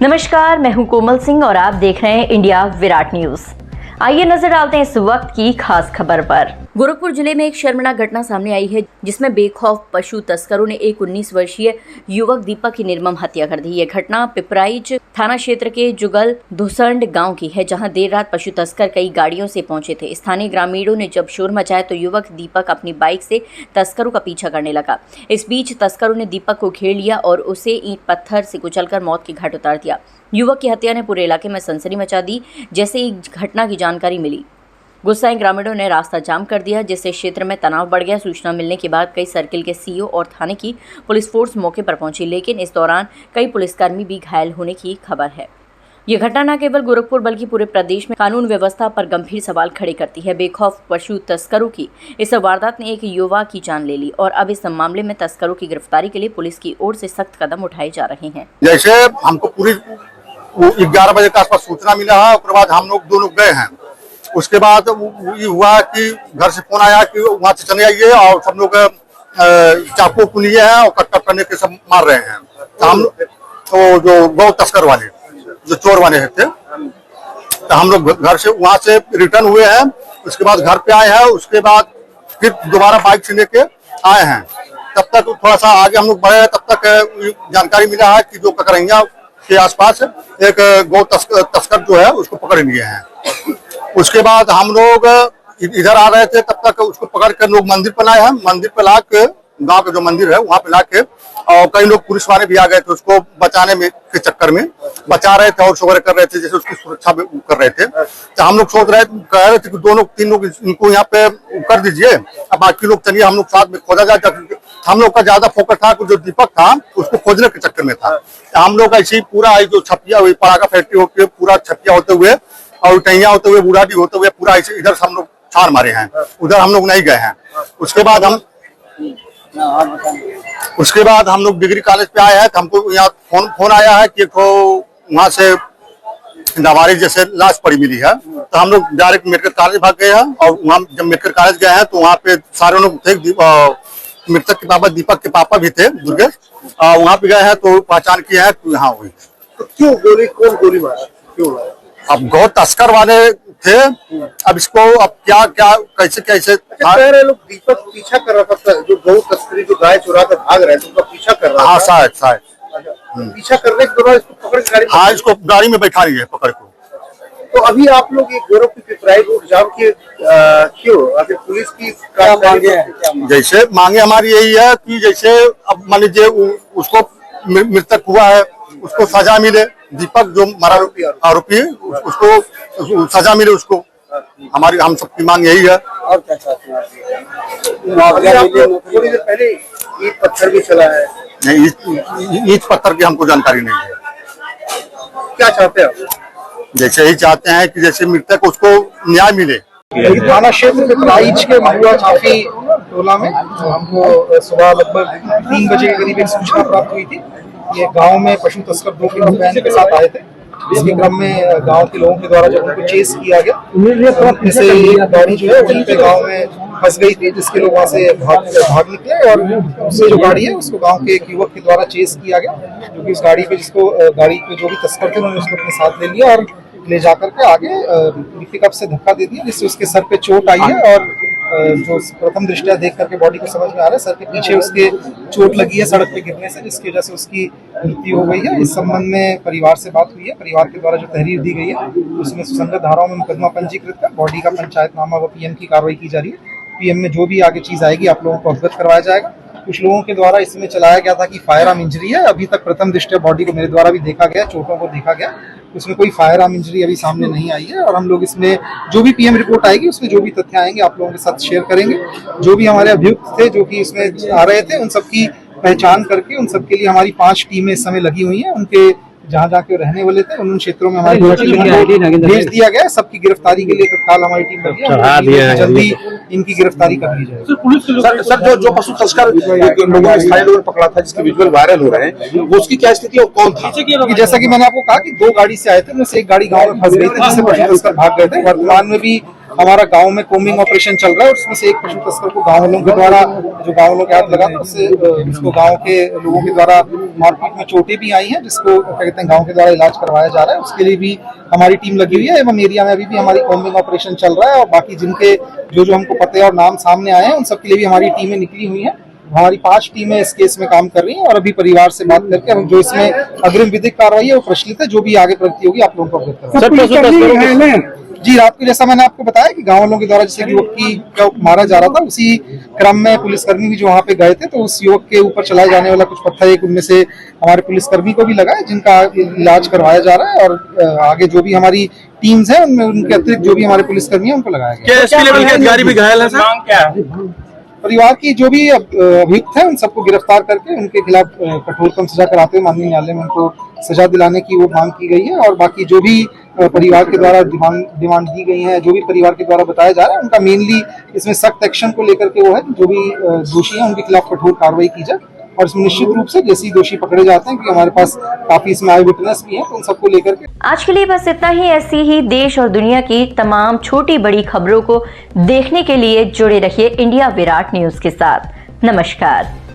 नमस्कार, मैं हूं कोमल सिंह और आप देख रहे हैं इंडिया विराट न्यूज। आइए नजर डालते हैं इस वक्त की खास खबर पर। गोरखपुर जिले में एक शर्मनाक घटना सामने आई है, जिसमें बेखौफ पशु तस्करों ने एक 19 वर्षीय युवक दीपक की निर्मम हत्या कर दी। यह घटना पिपराइच थाना क्षेत्र के जुगल धुसंड गांव की है, जहां देर रात पशु तस्कर कई गाड़ियों से पहुंचे थे। स्थानीय ग्रामीणों ने जब शोर मचाया तो युवक दीपक अपनी बाइक से तस्करों का पीछा करने लगा। इस बीच तस्करों ने दीपक को घेर लिया और उसे ईंट पत्थर से कुचलकर मौत की घाट उतार दिया। युवक की हत्या ने पूरे इलाके में सनसनी मचा दी। जैसे ही घटना की जानकारी मिली, गुस्साए ग्रामीणों ने रास्ता जाम कर दिया, जिससे क्षेत्र में तनाव बढ़ गया। सूचना मिलने के बाद कई सर्किल के सीओ और थाने की पुलिस फोर्स मौके पर पहुंची, लेकिन इस दौरान कई पुलिसकर्मी भी घायल होने की खबर है। ये घटना न केवल गोरखपुर बल्कि पूरे प्रदेश में कानून व्यवस्था पर गंभीर सवाल खड़े करती है। बेखौफ पशु तस्करों की इस वारदात ने एक युवा की जान ले ली और अब इस मामले में तस्करों की गिरफ्तारी के लिए पुलिस की ओर से सख्त कदम उठाए जा रहे हैं। जैसे हमको पूरी 11 बजे के आसपास सूचना मिला है, उसके बाद हम लोग 2 लोग गए हैं। उसके बाद ये हुआ कि घर से फोन आया कि वहाँ से चले आइए और सब लोग चाकू लिए हैं और कट करने के सब मार रहे हैं। तो हम तो जो गौ तस्कर वाले जो चोर वाले थे, तो हम लोग घर से वहाँ से रिटर्न हुए हैं। उसके बाद घर पे आए हैं, उसके बाद फिर दोबारा बाइक से लेके आए हैं। तब तक थोड़ा सा आगे हम लोग बढ़े हैं, तब तक जानकारी मिला है कि जो ककरैया के आसपास एक गौ तस्कर जो है उसको पकड़ लिए हैं। उसके बाद हम लोग इधर आ रहे थे, तब तक उसको पकड़ कर लोग मंदिर पर लाए हैं। मंदिर पर ला के गाँव का जो मंदिर है वहाँ पे ला के, और कई लोग पुलिस वाले भी आ गए थे उसको बचाने में के चक्कर में, बचा रहे थे और शोर कर रहे थे, जैसे उसकी सुरक्षा कर रहे थे। तो हम लोग सोच रहे कह रहे थे कि 2 लोग 3 लोग इनको यहाँ पे कर दीजिए, अब बाकी लोग चलिए हम लोग साथ में खोजा जाए। हम लोग का ज्यादा फोकस था जो दीपक था उसको खोजने के चक्कर में था। हम लोग ऐसे ही पूरा जो छपिया हुई पटाखा फैक्ट्री होते हुए, पूरा छपिया होते हुए और टैया होते हुए, बुढ़ाटी होते हुए पूरा ऐसे इधर से हम लोग छान मारे हैं। उधर हम लोग नहीं गए हैं। उसके बाद हम लोग डिग्री कॉलेज पे आए हैं, तो हमको यहाँ फोन आया है कि वहाँ से नाबारी जैसे लाश पड़ी मिली है। तो हम लोग डायरेक्ट मेडिकल कॉलेज भाग गए हैं और वहाँ जब मेडिकल कॉलेज गए हैं तो वहाँ पे सारे लोग थे। मृतक के पापा दीपक के पापा भी थे दुर्गेश, वहाँ पे गए हैं तो पहचान किए हैं तो यहाँ हुई। तो क्यों कौन गोली मारा, क्यों मारा? अब गौ तस्कर वाले थे, अब इसको अब क्या कैसे कह रहे लोग दीपक पीछा कर रहा था, जो गौ तस्करी जो गाय चुरा कर भाग रहे थे उनका पीछा कर रहा था। हाँ शायद पीछा करने के दौरान इसको पकड़ के हाँ इसको गाड़ी में बैठा रही है पकड़ को। तो अभी आप लोग ये गोरखपुर पिपराइच रोड जाम किए क्यों? आखिर पुलिस की मांगे जैसे मांगे हमारी यही है कि जैसे अब मान लीजिए उसको मृतक हुआ है उसको सजा मिले, दीपक जो मरा आरोपी उसको सजा मिले उसको। हम सबकी मांग यही है। और क्या चाहते हैं? थोड़ी देर पहले ईंट पत्थर भी चला है। नहीं, ईंट पत्थर की हमको जानकारी नहीं है। क्या चाहते हैं आप? जैसे ही चाहते हैं कि जैसे मृतक उसको न्याय मिले। थाना क्षेत्र पिपराइच के महुआ चाफी टोला में हमको सुबह लगभग 3 बजे के करीब एक सूचना प्राप्त हुई थी। ये गांव में पशु तस्कर 2 पिकअप वैन के साथ आए थे। इसके क्रम में गांव के लोगों के द्वारा जब उनको चेस किया गया, जैसे एक गाड़ी जो है वहीं पे गांव में फंस गई थी, जिसके लोग वहां से भाग निकले और उससे जो गाड़ी है उसको गांव के एक युवक के द्वारा चेस किया गया, जो कि उस गाड़ी पे गाड़ी पे जो भी तस्कर थे उन्होंने उसको अपने साथ ले लिया और ले जाकर के आगे पिकअप से धक्का दे दिया, जिससे उसके सर पे चोट आई है। और जो प्रथम दृष्टया देख करके बॉडी को समझ में आ रहा है सर के पीछे उसके चोट लगी है सड़क पे गिरने से, जिसकी वजह से उसकी मृत्यु हो गई है। इस संबंध में परिवार से बात हुई है। परिवार के द्वारा जो तहरीर दी गई है उसमें सुसंगत धाराओं में मुकदमा पंजीकृत कर बॉडी का पंचायतनामा व पीएम की कार्रवाई की जा रही है। पीएम में जो भी आगे चीज आएगी आप लोगों को अवगत करवाया जाएगा। कुछ लोगों के द्वारा इसमें चलाया गया था कि फायर आर्म इंजरी है। अभी तक प्रथम दृष्टया बॉडी को मेरे द्वारा भी देखा गया, चोटों को देखा गया, उसमें कोई फायर आर्म इंजरी अभी सामने नहीं आई है। और हम लोग इसमें जो भी पीएम रिपोर्ट आएगी उसमें जो भी तथ्य आएंगे आप लोगों के साथ शेयर करेंगे। जो भी हमारे अभियुक्त थे जो कि इसमें आ रहे थे उन सबकी पहचान करके उन सबके लिए हमारी 5 टीमें इस समय लगी हुई हैं। उनके जहाँ जहाँ के रहने वाले थे उन क्षेत्रों में हमारी भेज दिया गया। सबकी गिरफ्तारी के लिए तत्काल हमारी टीम लगी है, जल्दी इनकी गिरफ्तारी कर ली जाए। सर जो पशु तस्कर लोगों ने स्थानीय लोगों ने पकड़ा था जिसके विजुअल वायरल हो रहे हैं, वो उसकी क्या स्थिति और कौन था? जैसा कि मैंने आपको कहा कि 2 गाड़ी से आए थे, उनमें से एक गाड़ी गाँव में फंस गई थी जिससे पशु तस्कर भाग गए थे। वर्तमान में भी हमारा गांव में कोमिंग ऑपरेशन चल रहा है और उसमें से एक पशु तस्कर को गांव वालों के द्वारा, जो गांव वालों के हाथ लगा था, उसको गांव के लोगों के द्वारा मारपीट में चोटें भी आई हैं, जिसको क्या कहते हैं गांव के द्वारा इलाज करवाया जा रहा है। उसके लिए भी हमारी टीम लगी हुई है एवं एरिया में अभी भी हमारी कोमिंग ऑपरेशन चल रहा है और बाकी जिनके जो हमको पते और नाम सामने आए हैं उन सबके लिए भी हमारी टीमें निकली हुई हैं। हमारी 5 टीमें इस केस में काम कर रही हैं और अभी परिवार से बात करके हम जो इसमें अग्रिम विधिक कार्रवाई है वो प्रचलित है, जो भी आगे प्रगति होगी आप लोगों को अवगत कराएंगे। जी, रात को जैसा मैंने आपको बताया कि गांव वालों के द्वारा जैसे युवक की मारा जा रहा था, उसी क्रम में पुलिसकर्मी भी जो वहाँ पे गए थे, तो उस युवक के ऊपर चलाए जाने वाला कुछ पत्थर एक उनमें से हमारे पुलिसकर्मी को भी लगा है, जिनका इलाज करवाया जा रहा है और आगे जो भी हमारी टीम्स है उनमें उनके अतिरिक्त जो भी हमारे पुलिसकर्मी है उनको लगाया गया। भी घायल है सर? परिवार की जो भी अभियुक्त है उन सबको गिरफ्तार करके उनके खिलाफ कठोरतम सजा कराते हुए माननीय न्यायालय में उनको सजा दिलाने की वो मांग की गई है और बाकी जो भी परिवार के द्वारा डिमांड दी गई है, जो भी परिवार के द्वारा बताया जा रहा है, उनका मेनली इसमें सख्त एक्शन को लेकर के वो है, जो भी दोषी है उनके खिलाफ कठोर कार्रवाई की जाए और इसमें निश्चित रूप से जैसे दोषी पकड़े जाते हैं, क्योंकि हमारे पास काफी इसमें आई विटनेस भी है, तो उन सबको लेकर के। आज के लिए बस इतना ही। ऐसी ही देश और दुनिया की तमाम छोटी बड़ी खबरों को देखने के लिए जुड़े रहिए इंडिया विराट न्यूज के साथ। नमस्कार।